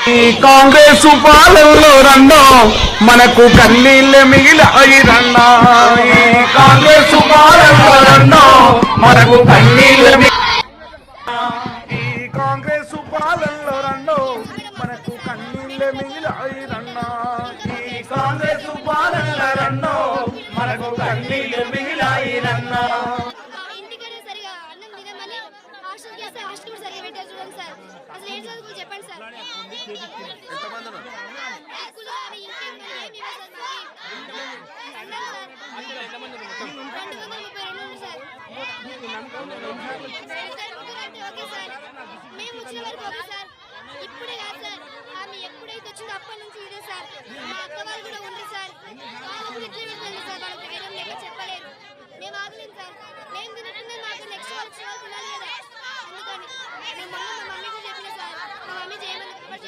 ఈ కాంగ్రెస్ పాలనలో రన్నో మనకు కన్నీళ్ళే మిగిలాయి రన్నా. ఈ కాంగ్రెస్ పాలనలో రన్నో మనకు కన్నీళ్ళే ఈ కాంగ్రెస్ పాలనలో రన్నో మనకు కన్నీళ్ళే మిగిలాయి రన్నా. ఈ కాంగ్రెస్ పాలనలో రన్నో మనకు కన్నీళ్ళే మిగిలాయి రన్నా. మేము వచ్చిన వరకు ఓకే సార్, ఇప్పుడే కాదు సార్,